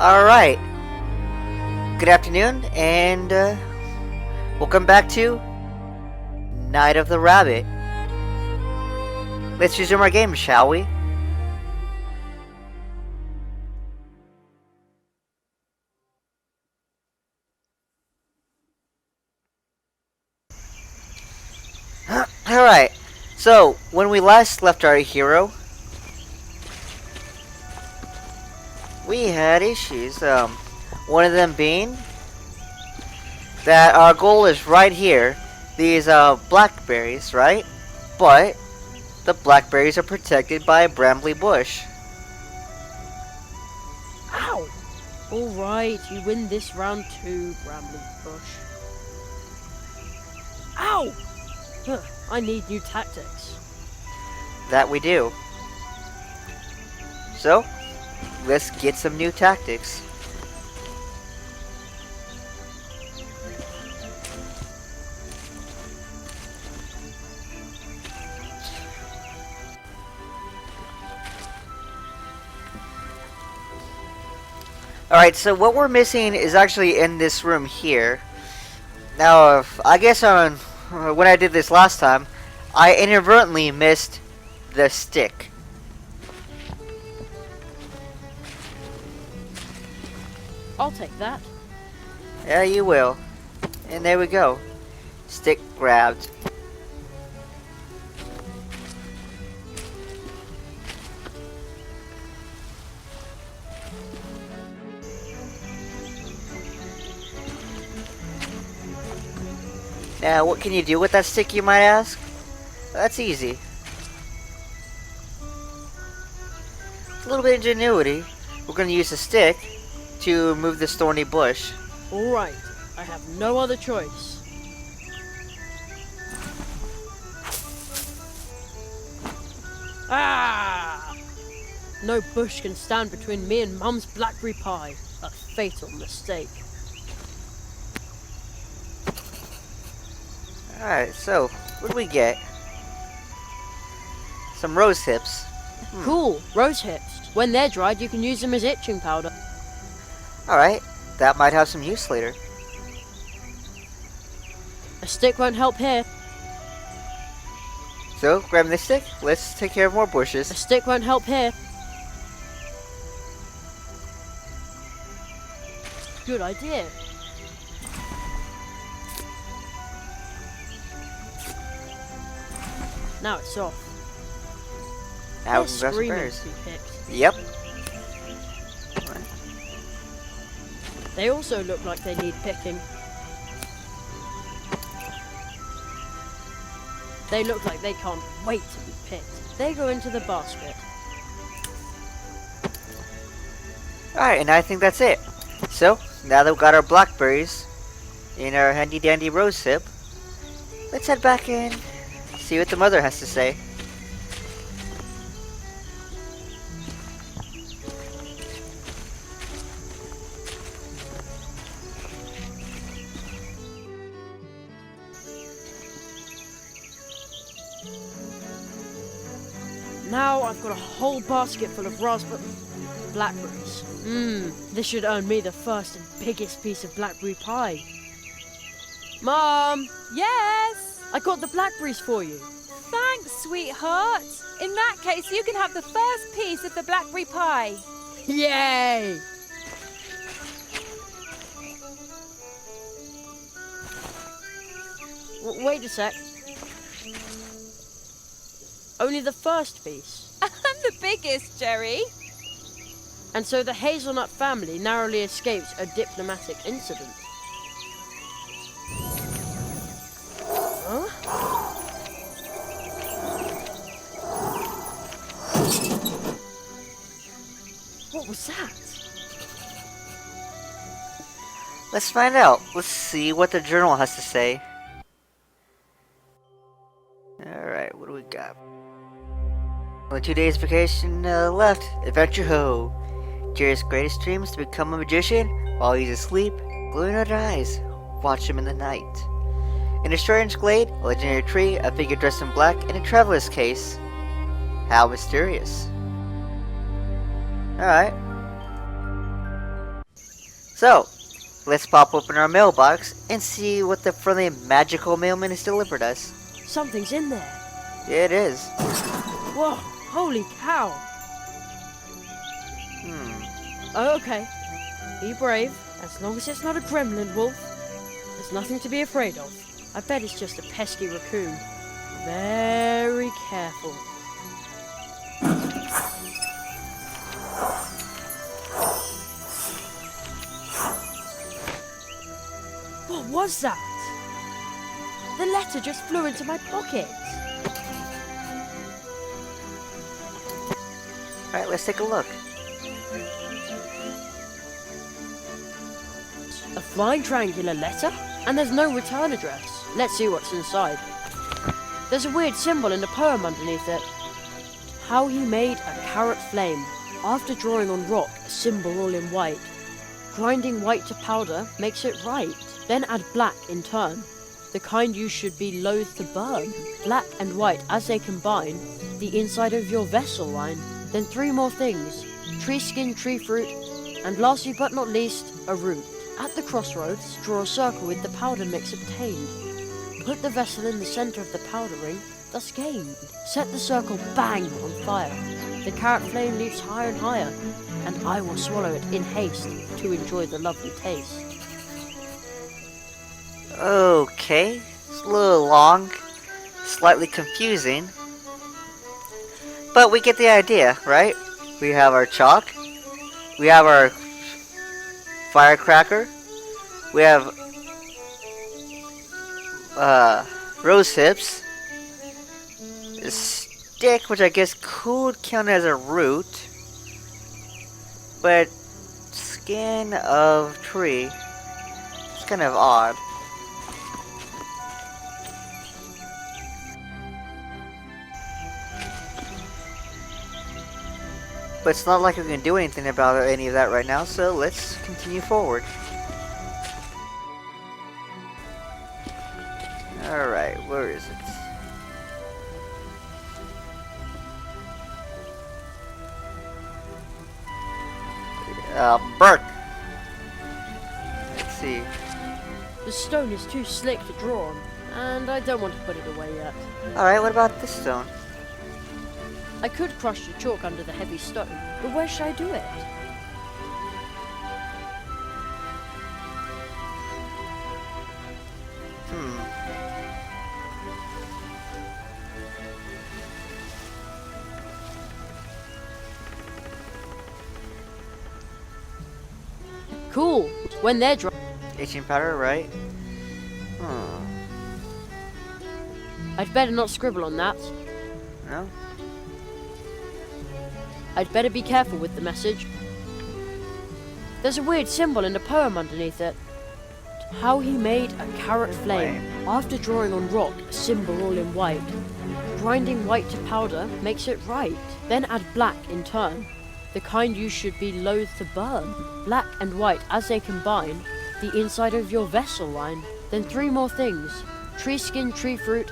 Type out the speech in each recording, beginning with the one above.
Alright, good afternoon, and welcome back to Night of the Rabbit. Let's resume our game, shall we? Alright, so when we last left our hero, we had issues. One of them being that our goal is right here. These blackberries, right? But the blackberries are protected by a brambly bush. Ow! Alright, you win this round too, Bramley Bush. Ow! Huh, I need new tactics. That we do. So, let's get some new tactics. Alright, so what we're missing is actually in this room here. Now, I guess when I did this last time, I inadvertently missed the stick. I'll take that. Yeah, you will. And there we go. Stick grabbed. Now, what can you do with that stick, you might ask? That's easy. With a little bit of ingenuity, we're going to use the stick to move this thorny bush. Alright, I have no other choice. Ah! No bush can stand between me and Mum's blackberry pie. A fatal mistake. Alright, so, what do we get? Some rose hips. Cool, rose hips. When they're dried, you can use them as itching powder. Alright, that might have some use later. A stick won't help here. So, grab this stick, let's take care of more A bushes. stick won't help here. Good idea. Now it's off. Now we They're can grab some screaming berries. to be picked. Yep. They also look like they need picking. They look like they can't wait to be picked. They go into the basket. Alright, and I think that's it. So, now that we've got our blackberries in our handy dandy rose hip, let's head back and see what the mother has to say. Now I've got a whole basket full of blackberries. This should earn me the first and biggest piece of blackberry pie. Mom, Yes! I got the blackberries for you. Thanks, sweetheart. In that case, you can have the first piece of the blackberry pie. Yay! Wait a sec. Only the first piece. And the biggest, Jerry. And so the hazelnut family narrowly escapes a diplomatic incident. Huh? What was that? Let's find out. Let's see what the journal has to say. Alright, what do we got? Only 2 days vacation left. Adventure ho! Jerry's greatest dream is to become a magician while he's asleep. Glowing red eyes. Watch him in the night. In a strange glade, a legendary tree, a figure dressed in black, and a traveler's case. How mysterious. Alright. So, let's pop open our mailbox and see what the friendly magical mailman has delivered us. Something's in there. Yeah, it is. Whoa, holy cow. Oh, okay. Be brave. As long as it's not a gremlin wolf, there's nothing to be afraid of. I bet it's just a pesky raccoon. Very careful. What was that? The letter just flew into my pocket. Alright, let's take a look. A flying triangular letter? And there's no return address. Let's see what's inside. There's a weird symbol in the poem underneath it. How he made a carrot flame. After drawing on rock, a symbol all in white. Grinding white to powder makes it right. Then add black in turn. The kind you should be loath to burn. Black and white as they combine, the inside of your vessel line. Then 3 more things. Tree skin, tree fruit, and lastly but not least, a root. At the crossroads, draw a circle with the powder mix obtained. Put the vessel in the center of the powder ring, thus gained. Set the circle bang on fire. The carrot flame leaps higher and higher, and I will swallow it in haste to enjoy the lovely taste. Okay, it's a little long, slightly confusing, but we get the idea, right? We have our chalk, we have our firecracker, we have rose hips, a stick, which I guess could count as a root, but skin of tree, it's kind of odd. But it's not like we can do anything about any of that right now, so let's continue forward. Alright, where is it? Burke! Let's see. The stone is too slick to draw on, and I don't want to put it away yet. Alright, what about this stone? I could crush the chalk under the heavy stone, but where should I do it? Cool. When they're dry. Itching powder, right? I'd better not scribble on that. No? I'd better be careful with the message. There's a weird symbol in the poem underneath it. How he made a carrot flame. After drawing on rock, a symbol all in white. Grinding white to powder makes it right. Then add black in turn. The kind you should be loath to burn. Black and white as they combine, the inside of your vessel line. Then 3 more things. Tree skin, tree fruit,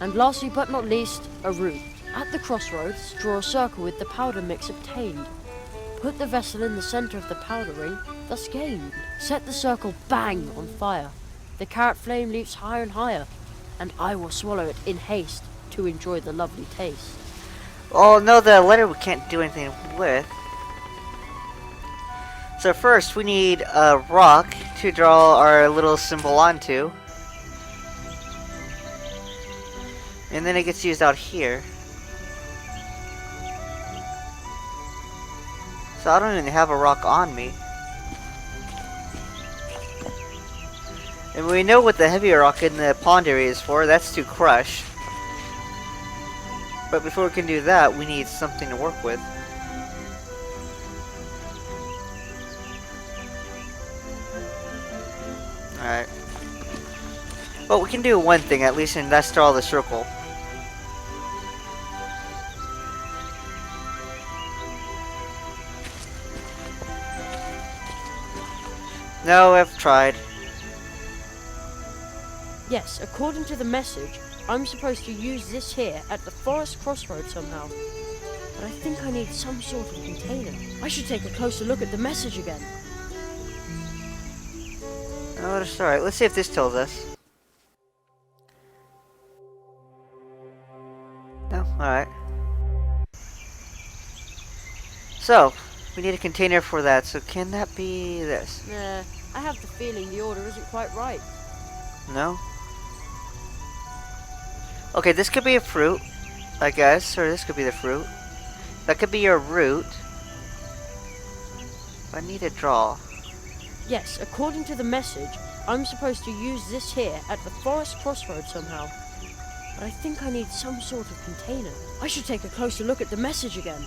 and lastly but not least, a root. At the crossroads, draw a circle with the powder mix obtained. Put the vessel in the center of the powder ring, thus gained. Set the circle bang on fire. The carrot flame leaps higher and higher, and I will swallow it in haste to enjoy the lovely taste. Oh no, the letter we can't do anything with. So first we need a rock to draw our little symbol onto. And then it gets used out here. So I don't even have a rock on me. And we know what the heavier rock in the pond area is for, that's to crush. But before we can do that, we need something to work with. Alright. Well, we can do one thing at least, and that's draw the circle. No, I've tried. Yes, according to the message, I'm supposed to use this here at the forest crossroad somehow. But I think I need some sort of container. I should take a closer look at the message again. Oh, that's alright. Let's see if this tells us. No? Alright. So, we need a container for that, so can that be this? Nah, I have the feeling the order isn't quite right. No? Okay, this could be a fruit, I guess, or this could be the fruit. That could be your root. I need a draw. Yes, according to the message, I'm supposed to use this here at the forest crossroads somehow. But I think I need some sort of container. I should take a closer look at the message again.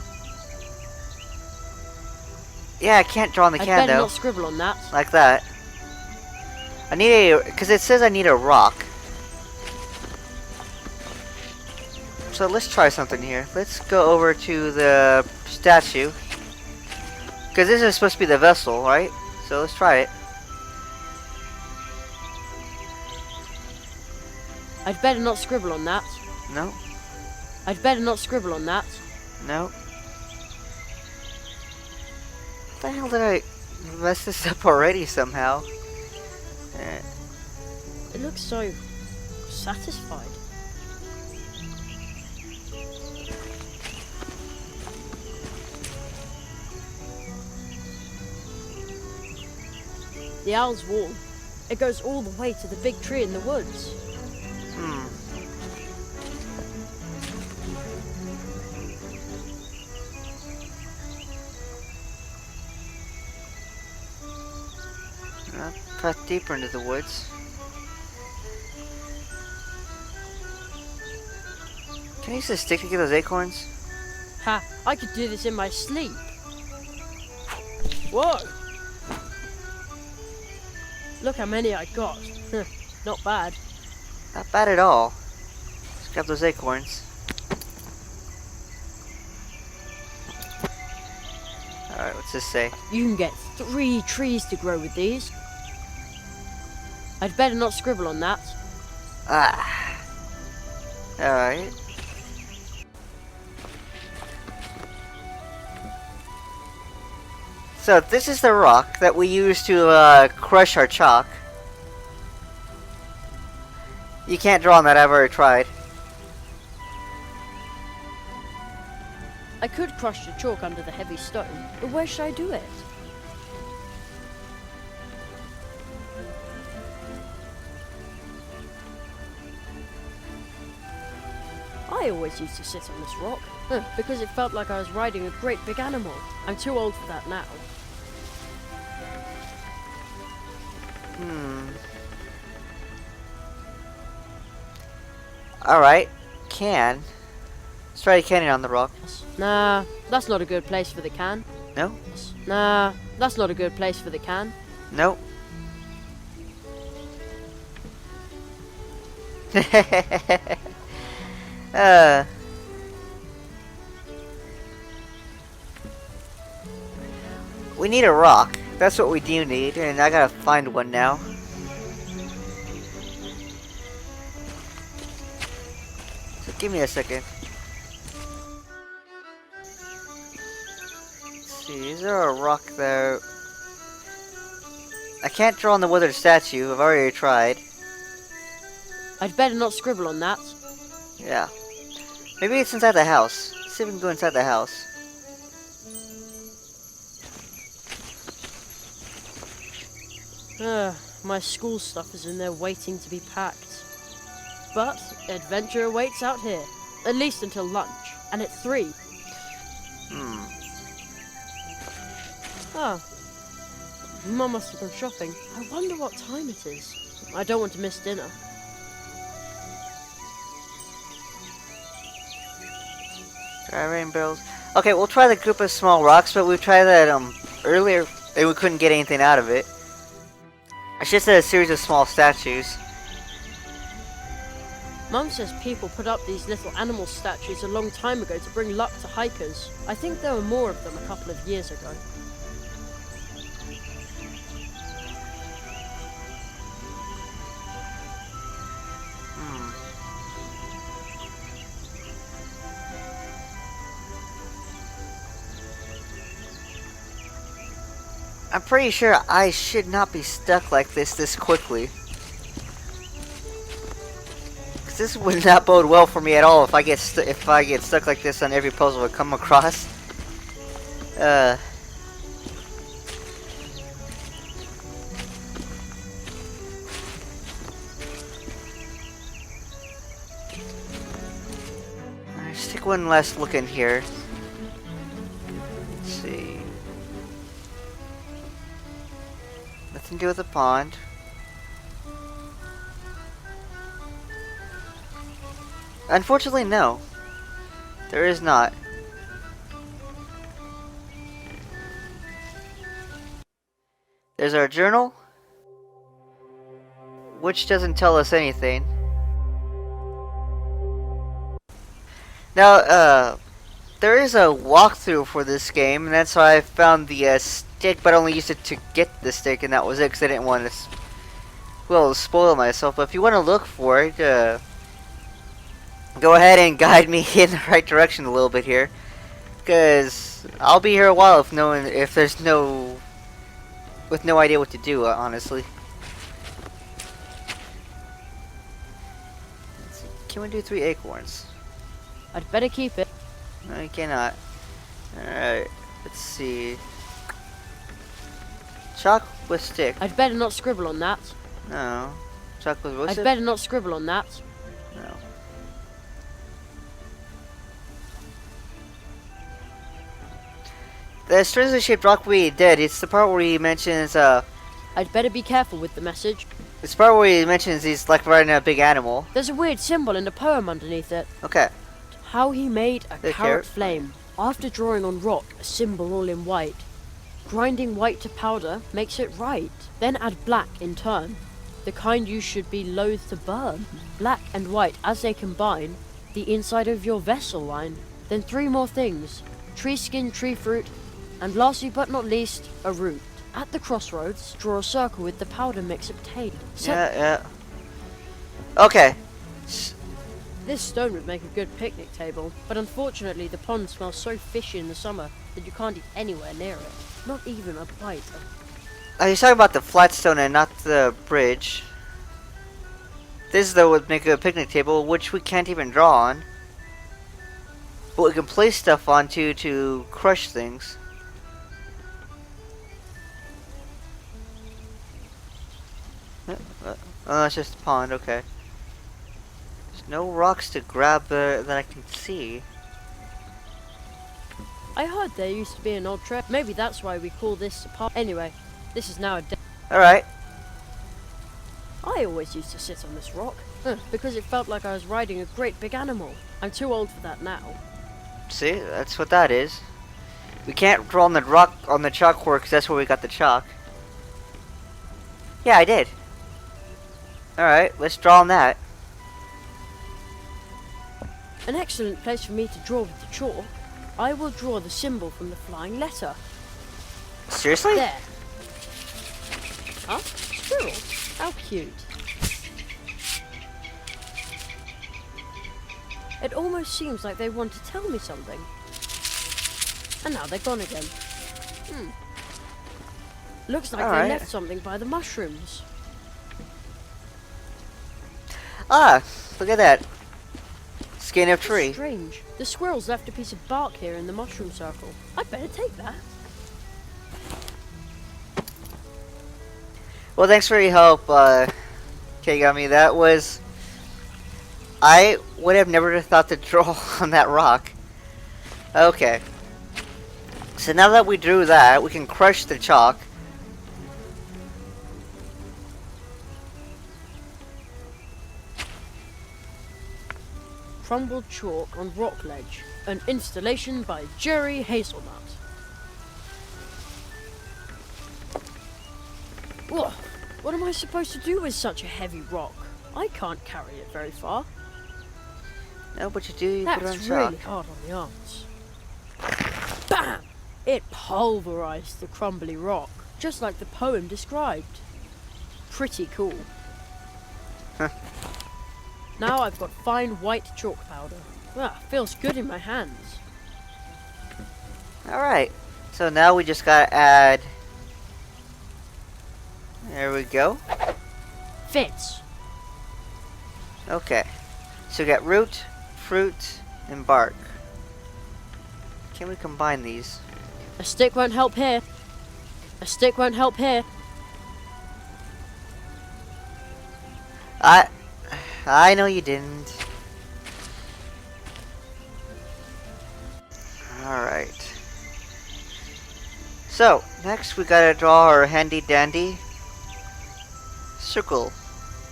Yeah, I can't draw on the I'd can better though. not scribble on that. Like that. I need a, because it says I need a rock. So let's try something here. Let's go over to the statue. Because this is supposed to be the vessel, right? So let's try it. I'd better not scribble on that. No, I'd better not scribble on that. no. What the hell did I mess this up already somehow? It looks so satisfied. The owl's wall. It goes all the way to the big tree in the woods. Cut deeper into the woods. Can I use a stick to get those acorns? Ha! I could do this in my sleep. Whoa! Look how many I got. Not bad. Not bad at all. Let's grab those acorns. Alright, what's this say? You can get 3 trees to grow with these. I'd better not scribble on that. Ah. Alright. So this is the rock that we use to crush our chalk. You can't draw on that, I've already tried. I could crush the chalk under the heavy stone, but where should I do it? I always used to sit on this rock, because it felt like I was riding a great big animal. I'm too old for that now. Alright, can. Let's try canning on the rock. Nah, that's not a good place for the can. No? Nah, that's not a good place for the can. Nope. We need a rock. That's what we do need, and I gotta find one now. So give me a second. Let's see, is there a rock there? I can't draw on the withered statue. I've already tried. I'd better not scribble on that. Yeah. Maybe it's inside the house. Let's see if we can go inside the house. My school stuff is in there waiting to be packed. But adventure awaits out here. At least until lunch. And at 3. Oh. Mum must have gone shopping. I wonder what time it is. I don't want to miss dinner. Try rainbows. Okay, we'll try the group of small rocks, but we tried that earlier and we couldn't get anything out of it. I just said a series of small statues. Mum says people put up these little animal statues a long time ago to bring luck to hikers. I think there were more of them a couple of years ago. I'm pretty sure I should not be stuck like this quickly. Cause this would not bode well for me at all if I get stuck like this on every puzzle I come across. Let's take one last look in here. Let's see. Nothing to do with the pond. Unfortunately, no. There is not. There's our journal, which doesn't tell us anything. Now, there is a walkthrough for this game, and that's why I found the stick, but I only used it to get the stick, and that was it, because I didn't want to, spoil myself. But if you want to look for it, go ahead and guide me in the right direction a little bit here, because I'll be here a while if there's no idea what to do, honestly. Let's see. Can we do 3 acorns? I'd better keep it. No, you cannot. Alright, let's see. Chalk with stick. I'd better not scribble on that. No. Chalk with roasted? I'd better not scribble on that. No. The strangely shaped rock we did, it's the part where he mentions, I'd better be careful with the message. it's the part where he mentions he's like riding a big animal. There's a weird symbol in the poem underneath it. Okay. How he made a The carrot carrot flame. After drawing on rock a symbol all in white. Grinding white to powder makes it right. Then add black in turn. The kind you should be loath to burn. Black and white as they combine. The inside of your vessel line. Then 3 more things. Tree skin, tree fruit. And lastly but not least, a root. At the crossroads, draw a circle with the powder mix obtained. Yeah. Okay. This stone would make a good picnic table, but unfortunately the pond smells so fishy in the summer that you can't eat anywhere near it. Not even a bite. He's talking about the flat stone and not the bridge. This though would make a picnic table, which we can't even draw on. But we can place stuff onto to crush things. Oh, that's just a pond, okay. There's no rocks to grab that I can see. I heard there used to be an old trip. Maybe that's why we call this a pond. Anyway, this is now a Alright. I always used to sit on this rock, because it felt like I was riding a great big animal. I'm too old for that now. See, that's what that is. We can't draw on the rock on the chalkboard because that's where we got the chalk. Yeah, I did. Alright, let's draw on that. An excellent place for me to draw with the chalk. I will draw the symbol from the flying letter. Seriously? There. Huh? Squirrel. How cute. It almost seems like they want to tell me something. And now they're gone again. Looks like they left something by the mushrooms. Ah, look at that. Skin of tree. Strange. The squirrels left a piece of bark here in the mushroom circle. I'd better take that. Well, thanks for your help, Kagami. That was... I would have never thought to draw on that rock. Okay. So now that we drew that, we can crush the chalk. Crumbled chalk on rock ledge. An installation by Jerry Hazelnut. Whoa, what am I supposed to do with such a heavy rock? I can't carry it very far. No, but you do, you put it on That's chalk. really hard on the arms. Bam! It pulverized the crumbly rock, just like the poem described. Pretty cool. Now I've got fine white chalk powder. Feels good in my hands. Alright. So now we just gotta add There we go. Fits. Okay. So we got root, fruit, and bark. Can we combine these? A stick won't help here. A stick won't help here. I know you didn't. Alright. So, next we gotta draw our handy dandy circle.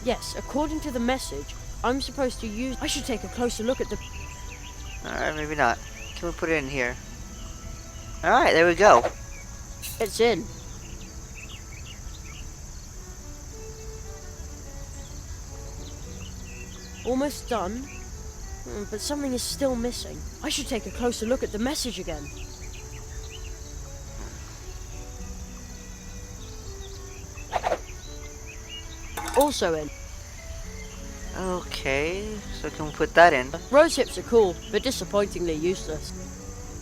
Yes, according to the message, I'm supposed to use... I should take a closer look at the... Alright, maybe not. Can we put it in here? Alright, there we go. It's in. Almost done. But something is still missing. I should take a closer look at the message again. Also in. Okay, so can we put that in? Rose hips are cool, but disappointingly useless.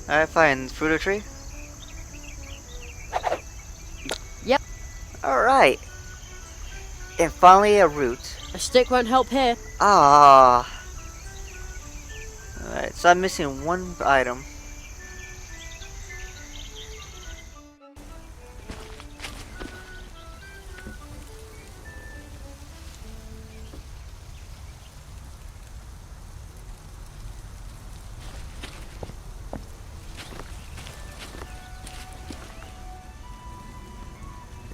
Alright, fine. Fruit or tree? Yep. Alright. And finally a root. A stick won't help here. Ah. Alright, so I'm missing one item.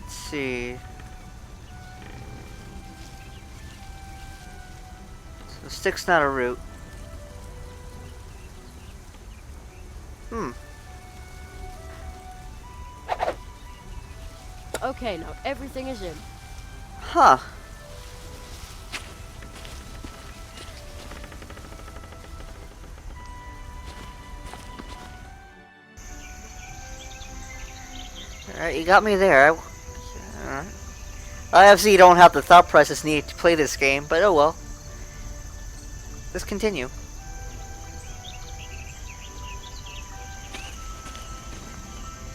Let's see. So stick's not a root. Okay, now everything is in. Huh. Alright, you got me there. Alright. Obviously you don't have the thought process needed to play this game, but oh well. Let's continue.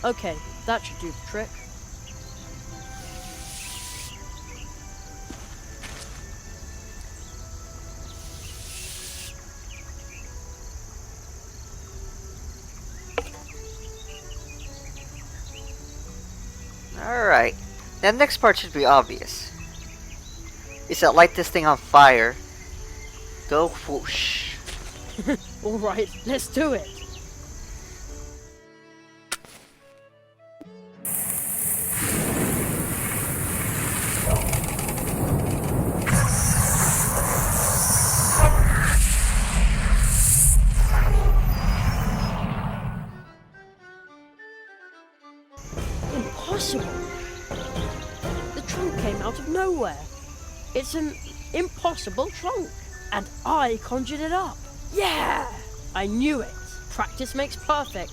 Okay, that should do the trick. Alright. Now the next part should be obvious. Is that light this thing on fire. Go whoosh. Alright, let's do it. Impossible. The trunk came out of nowhere. It's an impossible trunk. And I conjured it up. Yeah! I knew it. Practice makes perfect.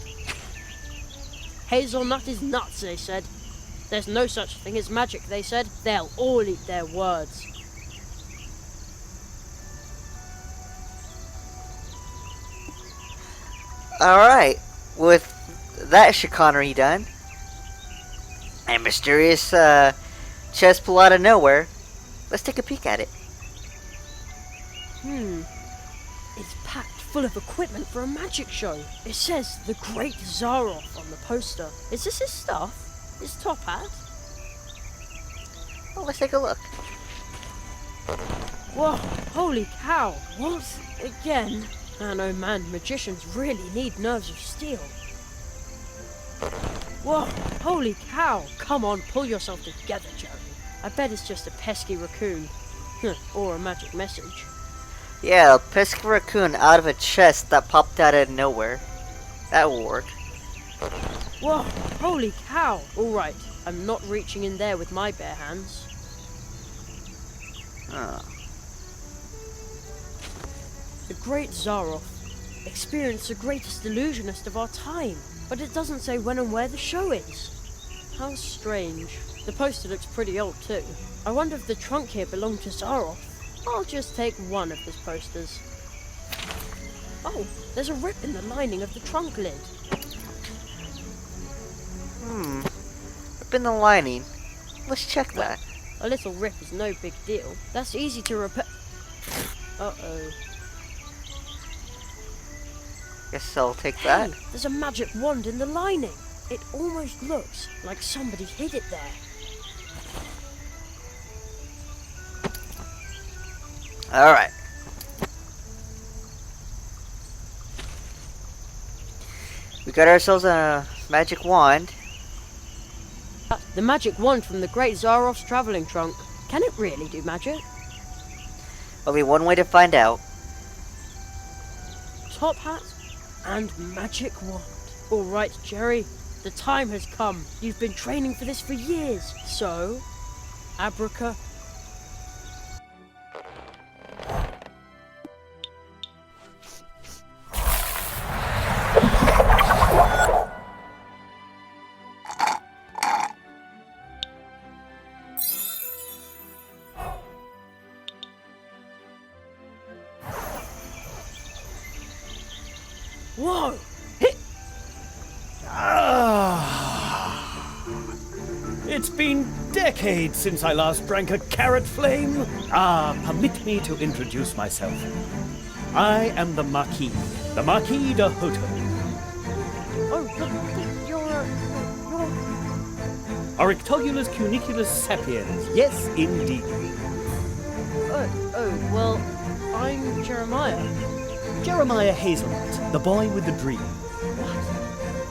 Hazelnut is nuts, they said. There's no such thing as magic, they said. They'll all eat their words. Alright. With that chicanery done, and mysterious chest pull out of nowhere, let's take a peek at it. It's packed full of equipment for a magic show. It says the Great Zaroff on the poster. Is this his stuff? His top hat? Well, let's take a look. Whoa, holy cow. What? Again? Man, oh man, magicians really need nerves of steel. Whoa, holy cow. Come on, pull yourself together, Jerry. I bet it's just a pesky raccoon. Or a magic message. Yeah, a pesky raccoon out of a chest that popped out of nowhere. That will work. Whoa, holy cow. Alright, I'm not reaching in there with my bare hands. Oh. The Great Zaroff experienced the greatest illusionist of our time, but it doesn't say when and where the show is. How strange. The poster looks pretty old too. I wonder if the trunk here belonged to Zaroff. I'll just take one of his posters. Oh, there's a rip in the lining of the trunk lid. Rip in the lining. Let's check that. A little rip is no big deal. That's easy to repair. Uh-oh. Guess I'll take Hey, that. there's a magic wand in the lining. It almost looks like somebody hid it there. Alright. We got ourselves a magic wand. The magic wand from the Great Zarov's traveling trunk. Can it really do magic? Only one way to find out. Top hat and magic wand. All right, Jerry. The time has come. You've been training for this for years. So, abraca. Whoa! It's been decades since I last drank a carrot flame. Permit me to introduce myself. I am the Marquis de Hoto. Oh, you're Orictogulus cuniculus sapiens. Yes, indeed. well, I'm Jeremiah. Jeremiah Hazelnut, the boy with the dream. What?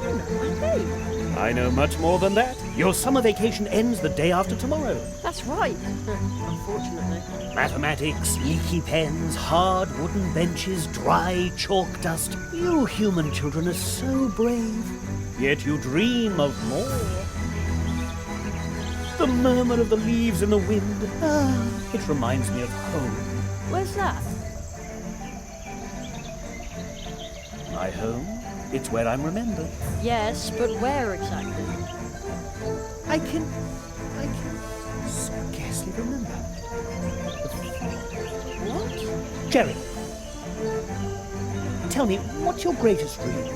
You know my name. I know much more than that. Your summer vacation ends the day after tomorrow. That's right. Unfortunately. Mathematics, leaky pens, hard wooden benches, dry chalk dust. You human children are so brave. Yet you dream of more. The murmur of the leaves in the wind. It reminds me of home. Where's that? My home? It's where I'm remembered. Yes, but where exactly? I can scarcely remember. What? Jerry, tell me, what's your greatest dream?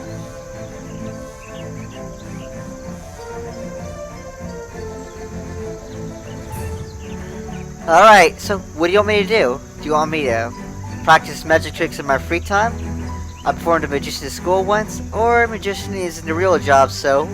Alright, so what do you want me to do? Do you want me to practice magic tricks in my free time? I performed a magician at school once, or a magician isn't a real job, so...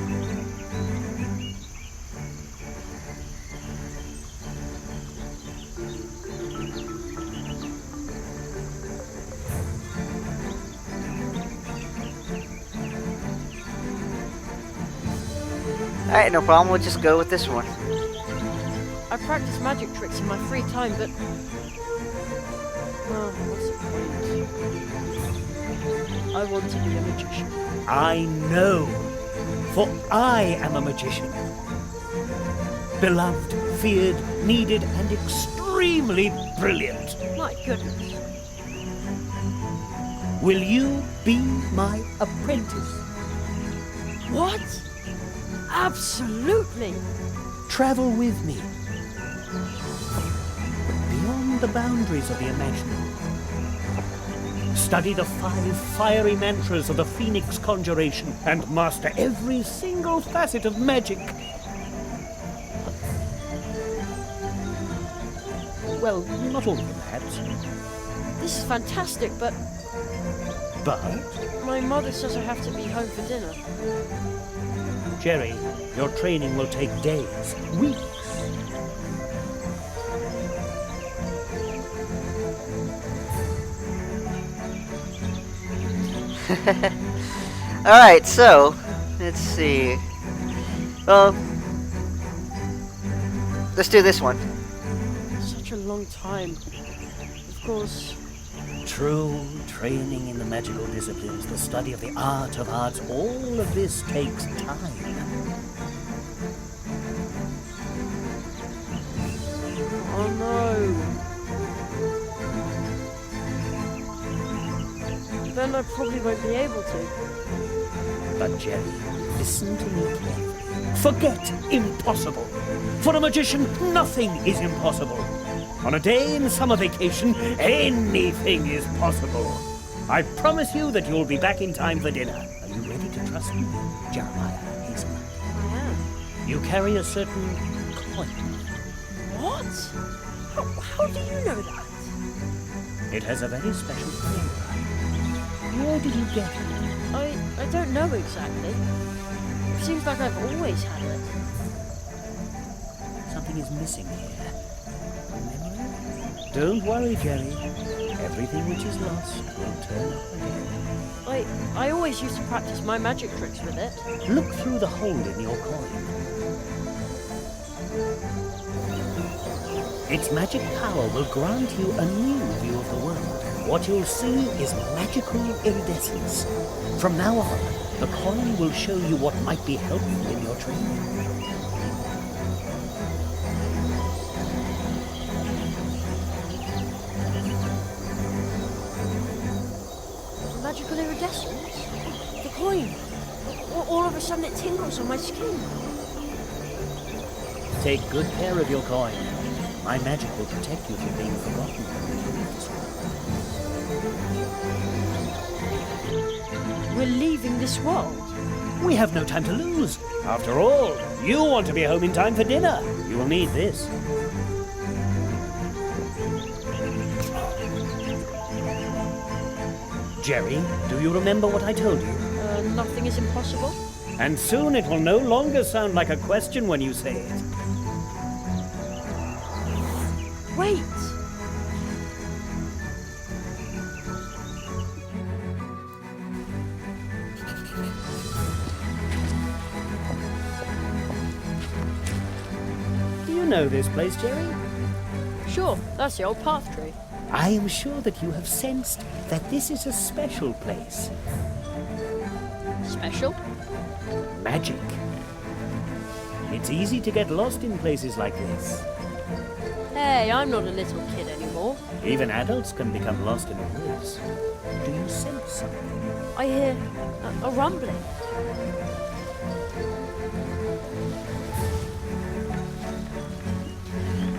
Alright, no problem, we'll just go with this one. I practice magic tricks in my free time, but... Well, what's the point? I want to be a magician. I know, for I am a magician. Beloved, feared, needed, and extremely brilliant. My goodness. Will you be my apprentice? What? Absolutely! Travel with me. Beyond the boundaries of the imaginable. Study the 5 fiery mantras of the Phoenix Conjuration and master every single facet of magic. Well, not all of them, perhaps. This is fantastic, but But, my mother says I have to be home for dinner. Jerry, your training will take days, weeks. Alright, so, let's see. Well, let's do this one. Such a long time. Of course. True training in the magical disciplines, the study of the art of arts, all of this takes time. Oh no. Then I probably won't be able to. But Jerry, listen to me carefully. Forget impossible. For a magician, nothing is impossible. On a day in summer vacation, anything is possible. I promise you that you'll be back in time for dinner. Are you ready to trust me, Jeremiah Hazelnut? I am. You carry a certain coin. What? How do you know that? It has a very special flavor. Where did you get it? I don't know exactly. It seems like I've always had it. Something is missing here. Memory? Don't worry, Jerry. Everything which is lost will turn up again. I always used to practice my magic tricks with it. Look through the hole in your coin. Its magic power will grant you a new view of the world. What you'll see is magical iridescence. From now on, the coin will show you what might be helpful in your training. Magical iridescence? The coin. All of a sudden it tingles on my skin. Take good care of your coin. My magic will protect you from being forgotten when we leave this world. We're leaving this world. We have no time to lose. After all, you want to be home in time for dinner. You will need this. Jerry, do you remember what I told you? Nothing is impossible. And soon it will no longer sound like a question when you say it. Wait! Do you know this place, Jerry? Sure, that's the old path tree. I am sure that you have sensed that this is a special place. Special? Magic. It's easy to get lost in places like this. Hey, I'm not a little kid anymore. Even adults can become lost in the woods. Do you sense something? I hear a rumbling.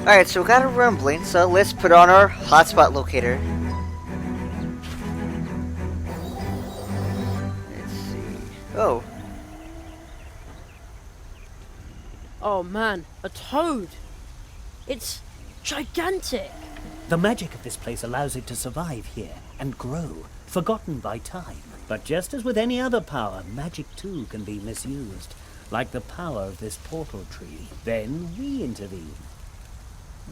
Alright, so we got a rumbling, so let's put on our hotspot locator. Let's see. Oh. Oh man, a toad. It's gigantic. The magic of this place allows it to survive here and grow, forgotten by time. But just as with any other power, magic too can be misused, like the power of this portal tree. Then we intervene.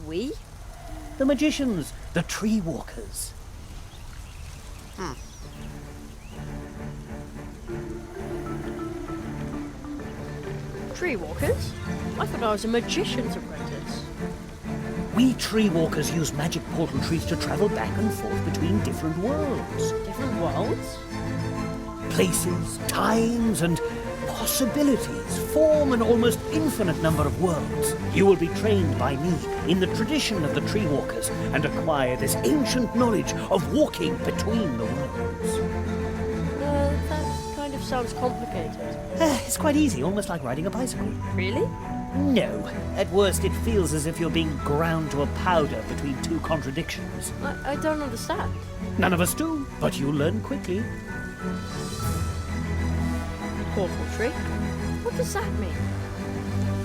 We? The magicians, the tree walkers. Tree walkers? I thought I was a magician's apprentice. We tree walkers use magic portal trees to travel back and forth between different worlds. Different worlds? Places, times, and possibilities form an almost infinite number of worlds. You will be trained by me in the tradition of the tree walkers and acquire this ancient knowledge of walking between the worlds. That kind of sounds complicated. It's quite easy, almost like riding a bicycle. Really? No. At worst, it feels as if you're being ground to a powder between two contradictions. I don't understand. None of us do, but you'll learn quickly. Portal tree? What does that mean?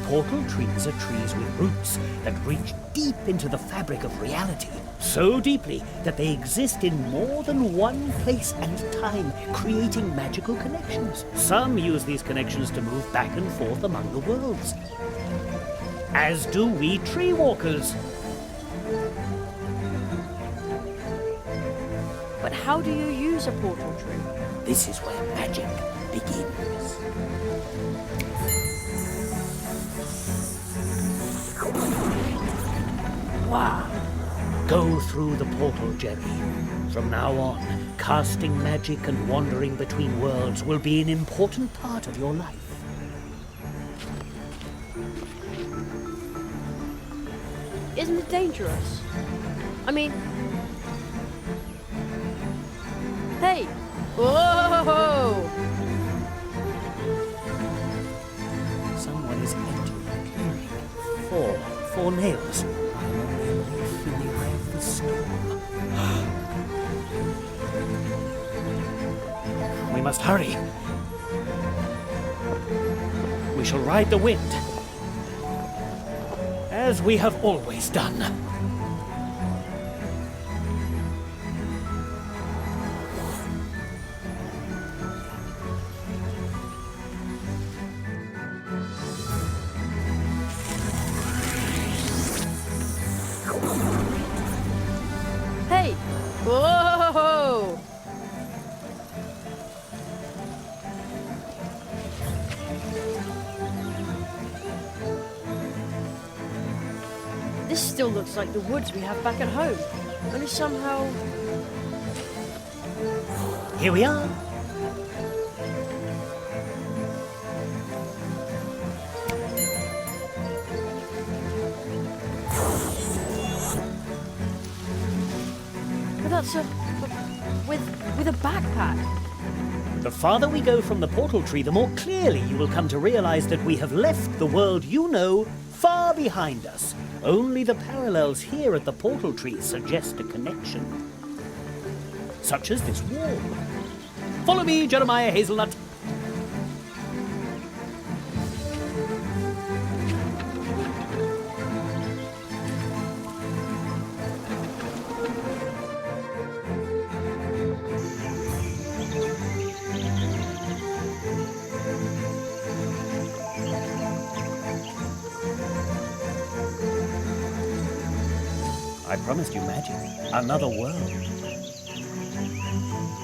Portal trees are trees with roots that reach deep into the fabric of reality. So deeply that they exist in more than one place and time, creating magical connections. Some use these connections to move back and forth among the worlds. As do we tree walkers. But how do you use a portal tree? This is where magic begins. Wow. Go through the portal, Jerry. From now on, casting magic and wandering between worlds will be an important part of your life. Isn't it dangerous? I mean... Hey! Whoa! Someone is entering the clearing. Four nails. I'm only a leaf in the eye of the storm. We must hurry. We shall ride the wind. As we have always done. Hey! Whoa! This still looks like the woods we have back at home. Only somehow... Here we are. But that's a... with a backpack. The farther we go from the portal tree, the more clearly you will come to realize that we have left the world you know far behind us. Only the parallels here at the portal tree suggest a connection. Such as this wall. Follow me, Jeremiah Hazelnut. I promised you magic. Another world.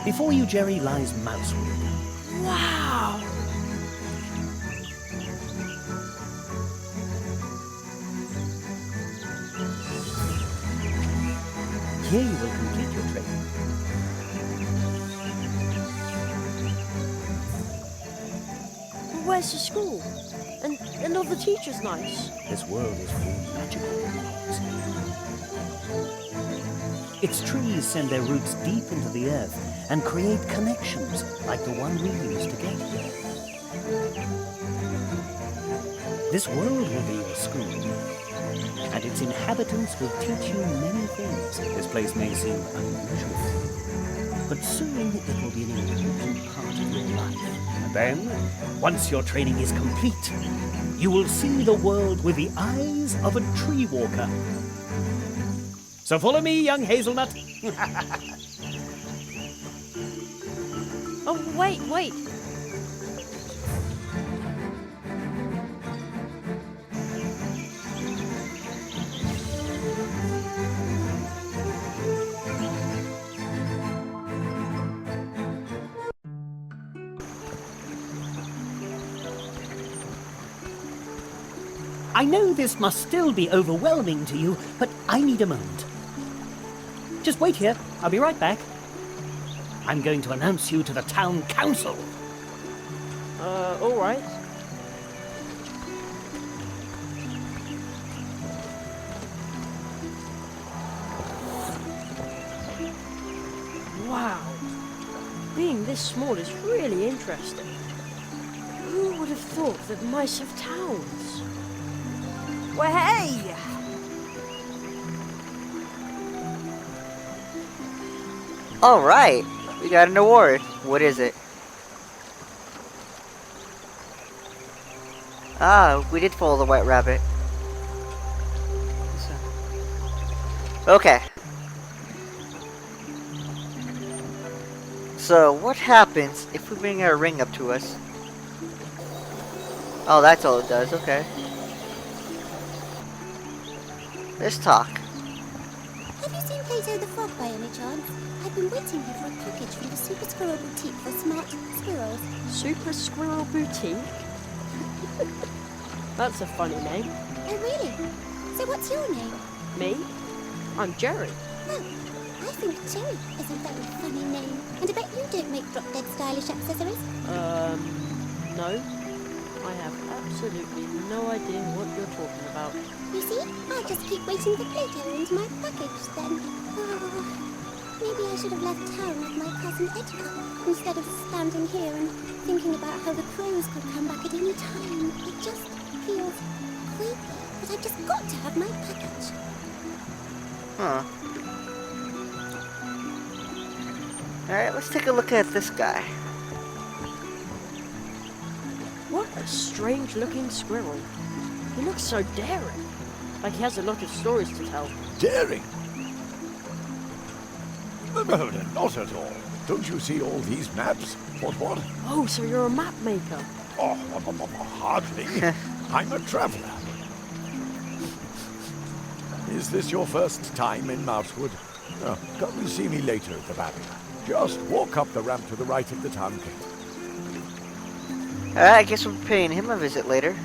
Before you, Jerry, lies Mousewood. Wow! Here you will complete your training. Where's the school? And all the teachers nice? This world is full of magical things. Its trees send their roots deep into the earth and create connections like the one we used to get here. This world will be your school, and its inhabitants will teach you many things. This place may seem unusual, but soon it will be an important part of your life. And then, once your training is complete, you will see the world with the eyes of a tree walker. So follow me, young Hazelnut. Oh, wait! I know this must still be overwhelming to you, but I need a moment. Just wait here. I'll be right back. I'm going to announce you to the town council. Alright. Wow. Being this small is really interesting. Who would have thought that mice have towns? Well, hey! Alright, we got an award. What is it? Ah, we did follow the white rabbit. Okay. So, what happens if we bring our ring up to us? Oh, that's all it does, okay. Let's talk. Have you seen Plato the Frog by any chance? I've been waiting here for a package from the Super Squirrel Boutique for smart squirrels. Super Squirrel Boutique? That's a funny name. Oh, really? So what's your name? Me? I'm Jerry. Oh, I think Jerry is a very funny name. And I bet you don't make drop-dead stylish accessories. No. I have absolutely no idea what you're talking about. You see, I'll just keep waiting for Plato and my package then. Oh, maybe I should have left town with my cousin Edgar instead of standing here and thinking about how the crows could come back at any time. It just feels creepy, but I've just got to have my package. Huh. Alright, let's take a look at this guy. What a strange looking squirrel. He looks so daring. Like he has a lot of stories to tell. Daring? No, not at all. Don't you see all these maps? What? Oh, so you're a map maker? Oh, hardly. I'm a traveller. Is this your first time in Mousewood? Oh, come and see me later at the barrier. Just walk up the ramp to the right of the town gate. Alright, I guess we're paying him a visit later.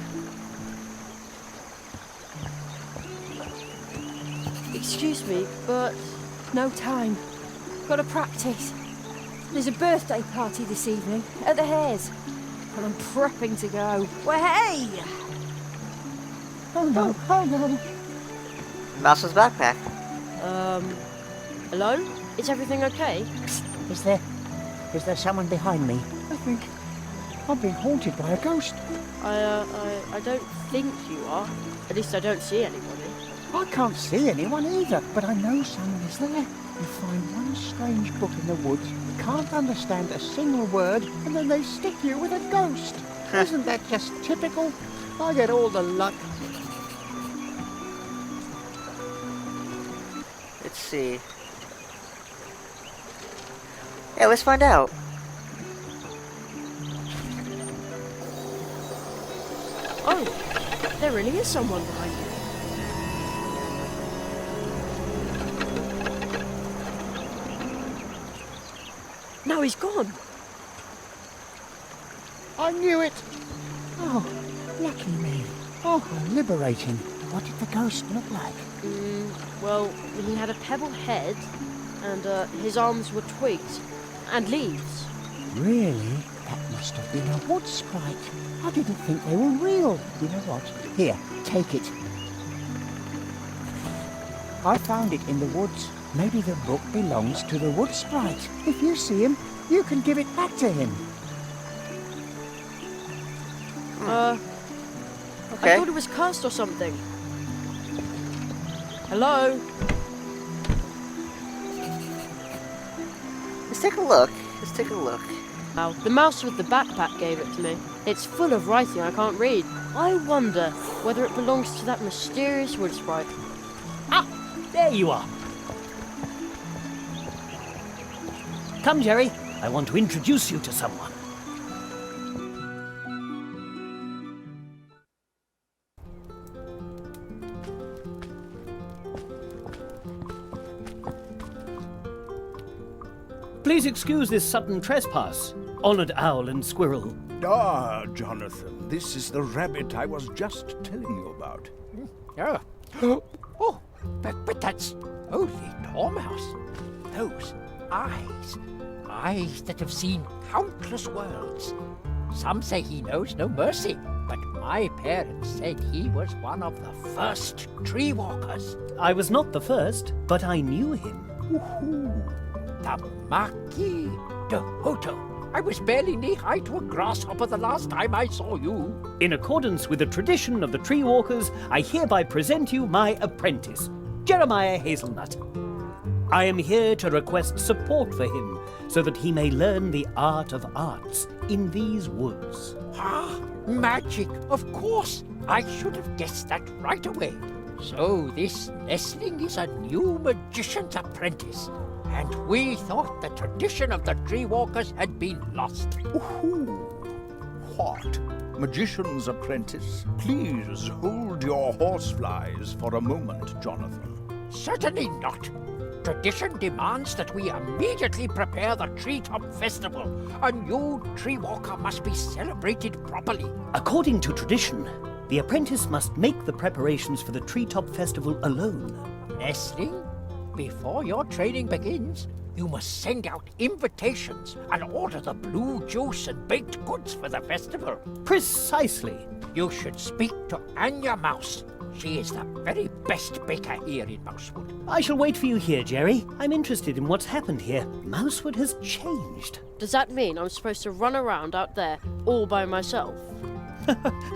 Excuse me, but No time. Gotta practice. There's a birthday party this evening at the Hares, and I'm prepping to go. Well, hey! Oh no. Mouse's backpack. Hello? Is everything okay? Is there someone behind me? I think I'm being haunted by a ghost. I don't think you are. At least I don't see anybody. I can't see anyone either, but I know someone is there. You find one strange book in the woods, can't understand a single word, and then they stick you with a ghost. Isn't that just typical? I get all the luck. Let's see. Yeah, let's find out. Oh, there really is someone behind you. Now he's gone. I knew it. Oh, lucky me. Oh, how liberating. What did the ghost look like? Well, he had a pebble head, and his arms were twigs and leaves. Really? That must have been a wood sprite. I didn't think they were real. You know what? Here, take it. I found it in the woods. Maybe the book belongs to the wood sprite. If you see him, you can give it back to him. I Okay. thought it was cursed or something. Hello? Let's take a look. Let's take a look. Now, the mouse with the backpack gave it to me. It's full of writing I can't read. I wonder whether it belongs to that mysterious wood sprite. Ah, there you are. Come, Jerry. I want to introduce you to someone. Please excuse this sudden trespass, honoured owl and squirrel. Ah, Jonathan, this is the rabbit I was just telling you about. Oh, but that's only Dormouse. Those eyes that have seen countless worlds. Some say he knows no mercy, but my parents said he was one of the first tree walkers. I was not the first, but I knew him. The Marquis de Hoto. I was barely knee-high to a grasshopper the last time I saw you. In accordance with the tradition of the tree walkers, I hereby present you my apprentice, Jeremiah Hazelnut. I am here to request support for him, so that he may learn the art of arts in these woods. Ah, magic, of course. I should have guessed that right away. So this nestling is a new magician's apprentice. And we thought the tradition of the tree walkers had been lost. What? Magician's apprentice? Please hold your horseflies for a moment, Jonathan. Certainly not. Tradition demands that we immediately prepare the Treetop Festival. A new tree walker must be celebrated properly. According to tradition, the apprentice must make the preparations for the Treetop Festival alone. Nestling, before your training begins, you must send out invitations and order the blue juice and baked goods for the festival. Precisely. You should speak to Anya Mouse. She is the very best baker here in Mousewood. I shall wait for you here, Jerry. I'm interested in what's happened here. Mousewood has changed. Does that mean I'm supposed to run around out there all by myself?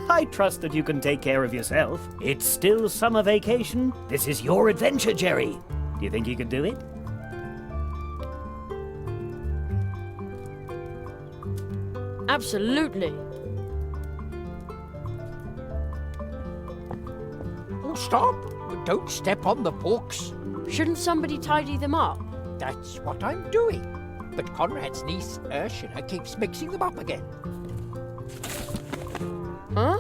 I trust that you can take care of yourself. It's still summer vacation. This is your adventure, Jerry. Do you think you can do it? Absolutely. stop. Don't step on the books. Shouldn't somebody tidy them up? That's what I'm doing. But Conrad's niece, Ursula, keeps mixing them up again. Huh?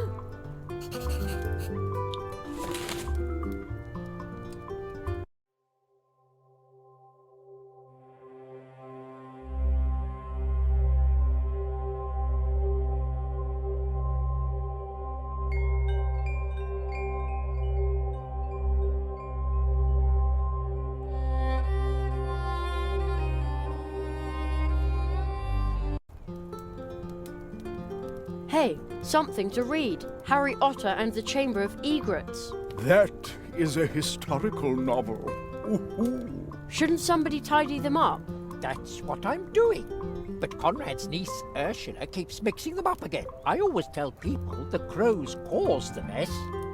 Hey, something to read. Harry Otter and the Chamber of Egrets. That is a historical novel. Ooh. Shouldn't somebody tidy them up? That's what I'm doing. But Conrad's niece, Ursula, keeps mixing them up again. I always tell people the crows caused the mess,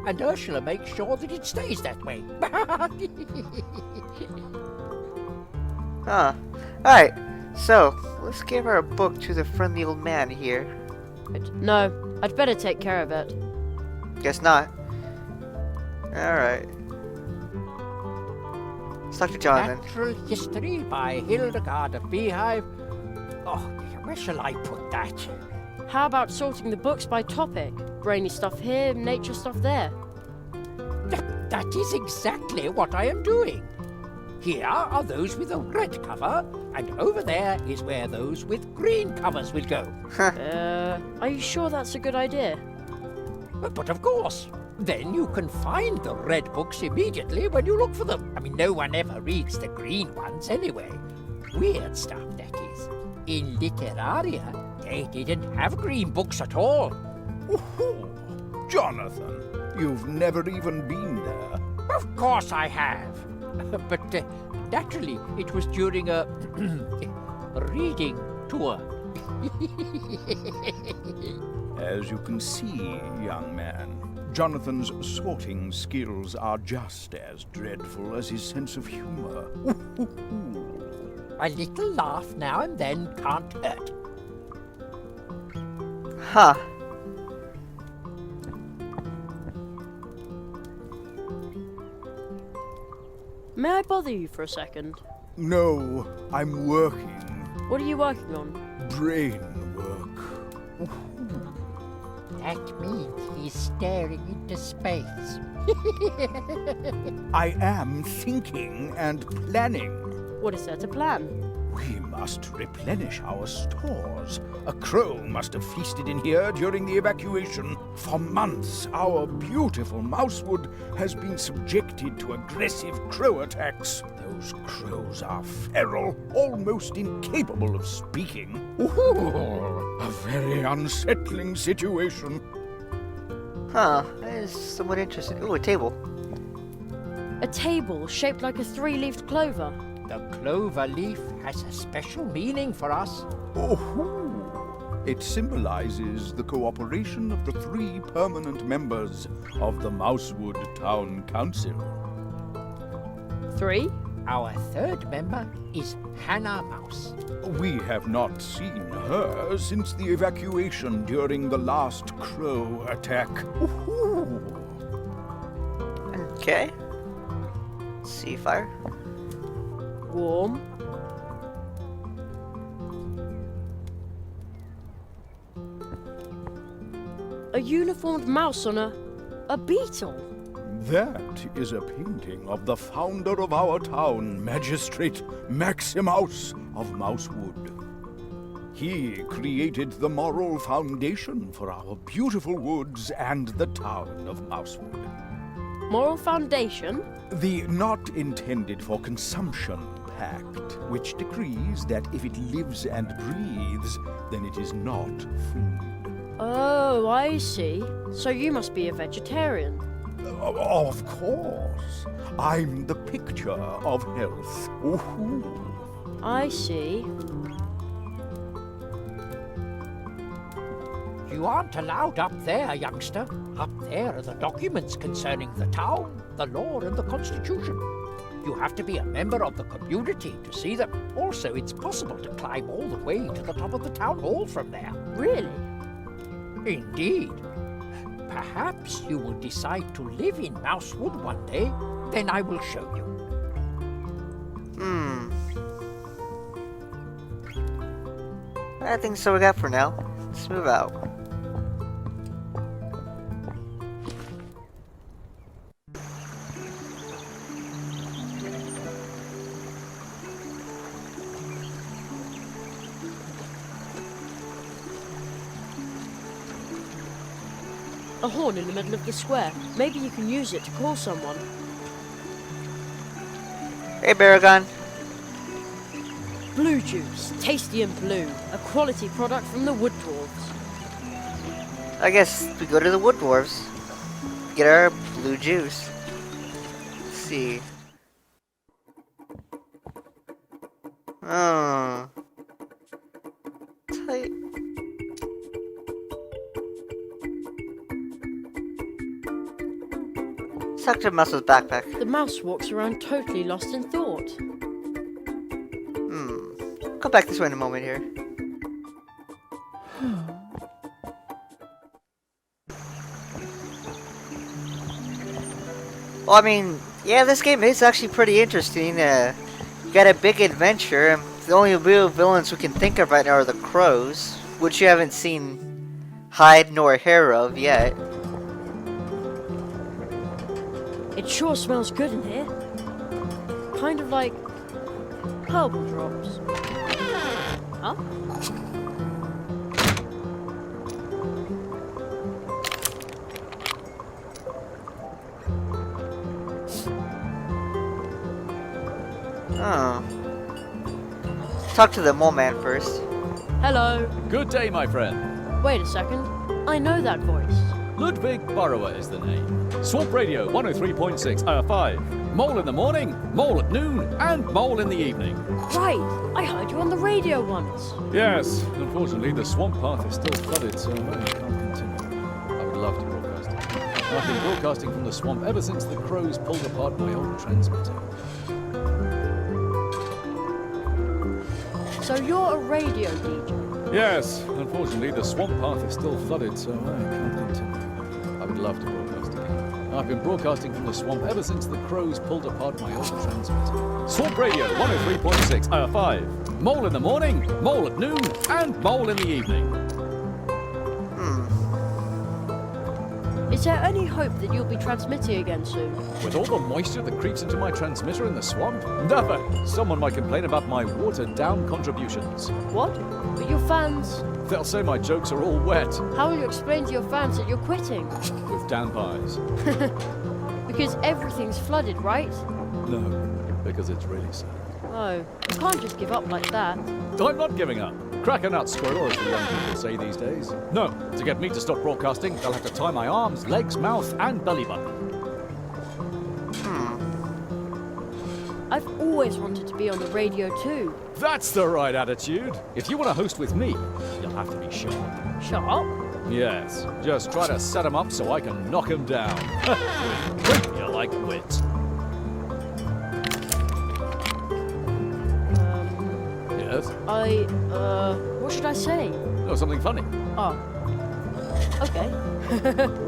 and Ursula makes sure that it stays that way. Huh. Alright, so let's give our book to the friendly old man here. No, I'd better take care of it. Guess not. Alright. Let's talk to Jonathan. Natural History by Hildegard of Beehive. Oh, where shall I put that? How about sorting the books by topic? Brainy stuff here, nature stuff there. That is exactly what I am doing. Here are those with a red cover, and over there is where those with green covers will go. Are you sure that's a good idea? But of course, then you can find the red books immediately when you look for them. I mean, no one ever reads the green ones anyway. Weird stuff, that is. In Literaria, they didn't have green books at all. Ooh. Jonathan, you've never even been there. Of course I have. But naturally, it was during a reading tour. As you can see, young man, Jonathan's sorting skills are just as dreadful as his sense of humor. A little laugh now and then can't hurt. Huh. May I bother you for a second? No, I'm working. What are you working on? Brain work. That means he's staring into space. I am thinking and planning. What is there to plan? We must replenish our stores. A crow must have feasted in here during the evacuation. For months, our beautiful mousewood has been subjected to aggressive crow attacks. Those crows are feral, almost incapable of speaking. Ooh, a very unsettling situation. Huh. That is somewhat interesting. Ooh, a table. A table shaped like a three-leafed clover. The clover leaf has a special meaning for us. Oh, it symbolizes the cooperation of the 3 permanent members of the Mousewood Town Council. 3? Our third member is Hannah Mouse. We have not seen her since the evacuation during the last crow attack. Ooh. Okay. Sea fire. Warm. A uniformed mouse on a beetle. That is a painting of the founder of our town, Magistrate Maximus of Mousewood. He created the moral foundation for our beautiful woods and the town of Mousewood. Moral foundation? The not intended for consumption pact, which decrees that if it lives and breathes, then it is not food. Oh, I see. So you must be a vegetarian. Of course. I'm the picture of health. Ooh. I see. You aren't allowed up there, youngster. Up there are the documents concerning the town, the law, and the constitution. You have to be a member of the community to see them. Also, it's possible to climb all the way to the top of the town hall from there. Really? Indeed. perhaps you will decide to live in Mousewood one day. Then I will show you. I think that's all we got for now. Let's move out. A horn in the middle of the square. Maybe you can use it to call someone. Hey, Baragon. Blue juice, tasty and blue. A quality product from the Wood Dwarves. I guess we go to the Wood Dwarves. Get our blue juice. Let's see. Oh. Tight. Let's talk to Muscle's backpack. The mouse walks around totally lost in thought. Come back this way in a moment here. Well, I mean, yeah, this game is actually pretty interesting. You got a big adventure, and the only real villains we can think of right now are the crows, which you haven't seen hide nor hair of yet. It sure smells good in here. Kind of like purple drops. Huh? Oh. Talk to the mole man first. Hello. Good day, my friend. Wait a second. I know that voice. Ludwig Burrower is the name. Swamp Radio 103.6 5. Mole in the morning, mole at noon, and mole in the evening. Right. I heard you on the radio once. Yes, unfortunately the swamp path is still flooded, so I can't continue. I would love to broadcast. I've been broadcasting from the swamp ever since the crows pulled apart my old transmitter. So you're a radio DJ? Yes, unfortunately the swamp path is still flooded, so I can't continue. I would love to broadcast again. I've been broadcasting from the swamp ever since the crows pulled apart my old transmitter. Swamp Radio 103.6 5. Mole in the morning, mole at noon, and mole in the evening. Is there any hope that you'll be transmitting again soon? With all the moisture that creeps into my transmitter in the swamp? Never! Someone might complain about my watered-down contributions. What? But your fans... They'll say my jokes are all wet. How will you explain to your fans that you're quitting? With Dan pies. Because everything's flooded, right? No, because it's really sad. Oh, you can't just give up like that. I'm not giving up. Crack a nut, squirrel, as the young people say these days. No, to get me to stop broadcasting, they'll have to tie my arms, legs, mouth, and belly button. I've always wanted to be on the radio too. That's the right attitude. If you want to host with me, you'll have to be sharp. Sharp? Yes, just try to set him up so I can knock him down. With wit, you like wit. Yes? What should I say? Oh, something funny. Oh. Okay.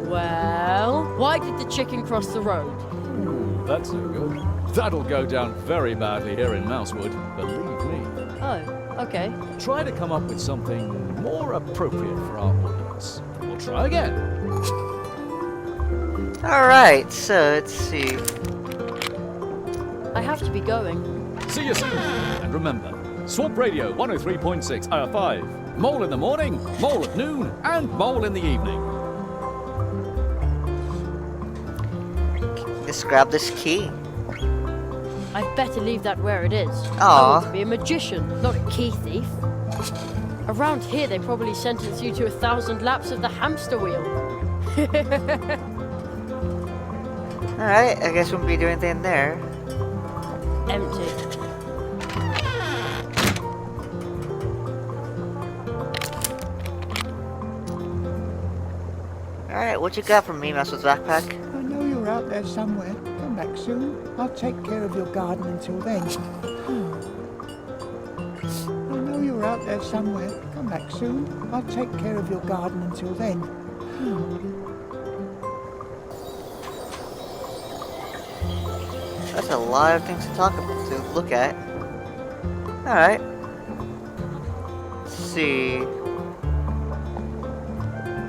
Well, why did the chicken cross the road? Ooh, that's no good. That'll go down very badly here in Mousewood, believe me. Oh, okay. Try to come up with something more appropriate for our audience. We'll try again. Alright, so let's see. I have to be going. See you soon. And remember, Swamp Radio 103.6 5. Mole in the morning, mole at noon, and mole in the evening. Let's grab this key. I'd better leave that where it is. Aw. I want to be a magician, not a key thief. Around here, they probably sentence you to 1,000 laps of the hamster wheel. Alright, I guess we won't be doing anything there. Empty. Alright, what you got for me, Muscle's backpack? I know you're out there somewhere. Come back soon. I'll take care of your garden until then. I know you're out there somewhere. Come back soon. I'll take care of your garden until then. That's a lot of things to look at. Alright. Let's see.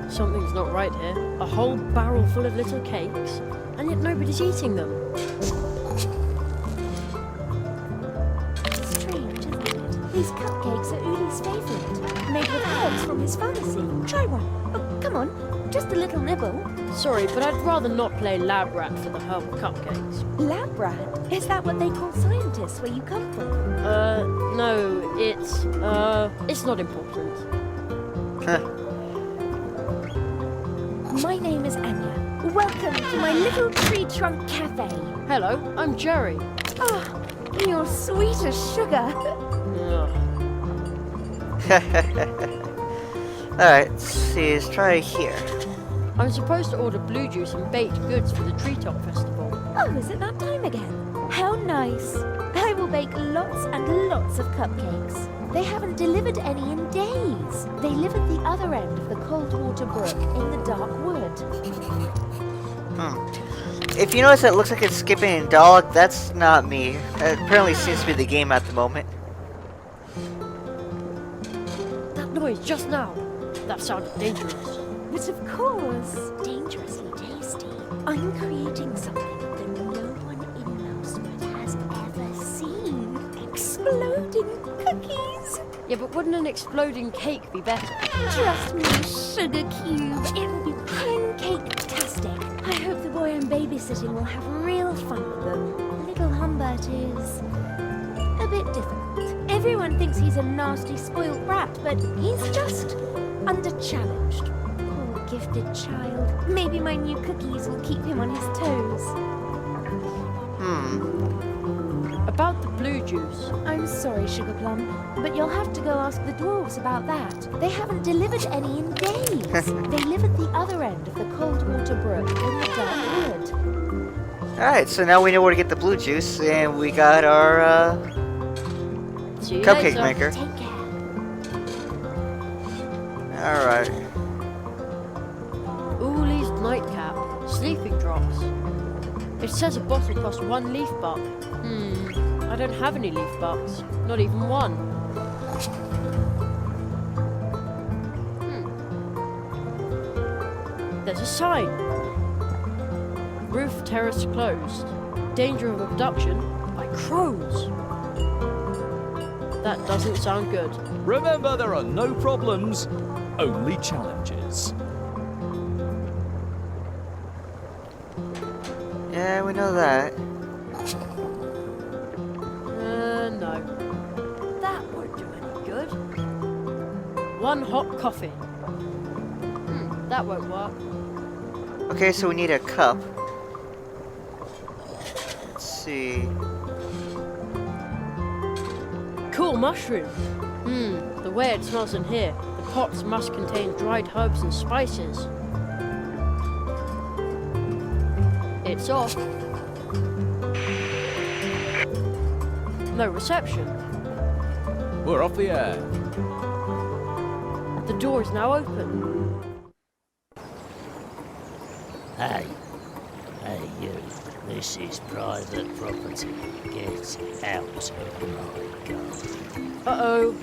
Something's not right here. A whole barrel full of little cakes, and yet nobody's eating them. Strange, isn't it? These cupcakes are Udi's favourite. Made with herbs from his pharmacy. Try one. Oh, come on. Just a little nibble. Sorry, but I'd rather not play lab rat for the herbal cupcakes. Lab rat? Is that what they call scientists where you come from? No, it's not important. My name is Anya. Welcome to my little tree trunk cafe. Hello, I'm Jerry. Oh, you're sweet as sugar. Alright, let's see, let's try here. I'm supposed to order blue juice and baked goods for the Treetop Festival. Oh, is it that time again? How nice. I will bake lots and lots of cupcakes. They haven't delivered any in days. They live at the other end of the Coldwater Brook in the dark wood. If you notice that it looks like it's skipping in dog, that's not me. It apparently seems to be the game at the moment. That noise just now. That sounded dangerous. But of course, dangerously tasty. I'm creating something that no one in Mousewood has ever seen. Exploding cookies. Yeah, but wouldn't an exploding cake be better? Trust me, Sugar Cube. It will be pancake-tastic. I hope the boy I'm babysitting will have real fun with them. Little Humbert is a bit difficult. Everyone thinks he's a nasty, spoiled brat, but he's just under-challenged. Poor gifted child. Maybe my new cookies will keep him on his toes. About the blue juice. I'm sorry, Sugar Plum, but you'll have to go ask the dwarves about that. They haven't delivered any in days. They live at the other end of the Coldwater Brook in the dark wood. Alright, so now we know where to get the blue juice, and we got our, See you cupcake later. maker. Take care. Alright. Oolie's nightcap. Sleeping drops. It says a bottle costs 1 leaf buck. I don't have any leaf bucks. Not even one. There's a sign. Roof terrace closed. Danger of abduction by crows. That doesn't sound good. Remember, there are no problems, only challenges. Yeah, we know that. No. That won't do any good. 1 hot coffee. That won't work. Okay, so we need a cup. Let's see. Cool mushroom. The way it smells in here. The pots must contain dried herbs and spices. It's off. No reception. We're off the air. The door is now open. Hey. Hey, you. This is private property. Get out of my garden. Uh-oh.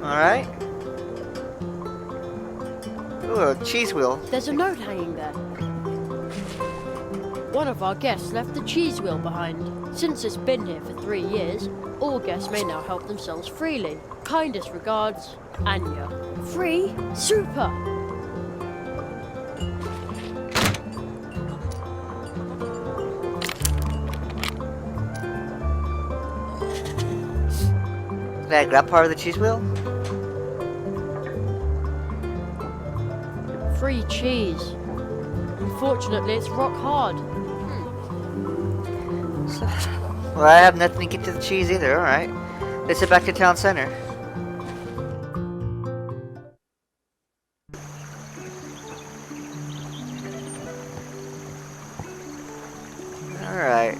Alright. Ooh, a cheese wheel. There's a note hanging there. One of our guests left the cheese wheel behind. Since it's been here for 3 years, all guests may now help themselves freely. Kindest regards, Anya. Free? Super! Did I grab part of the cheese wheel? Free cheese. Unfortunately, it's rock hard. Well, I have nothing to get to the cheese either, alright. Let's head back to town center. Alright.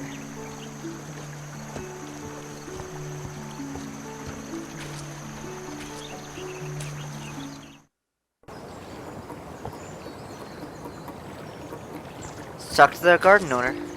Let's talk to the garden owner.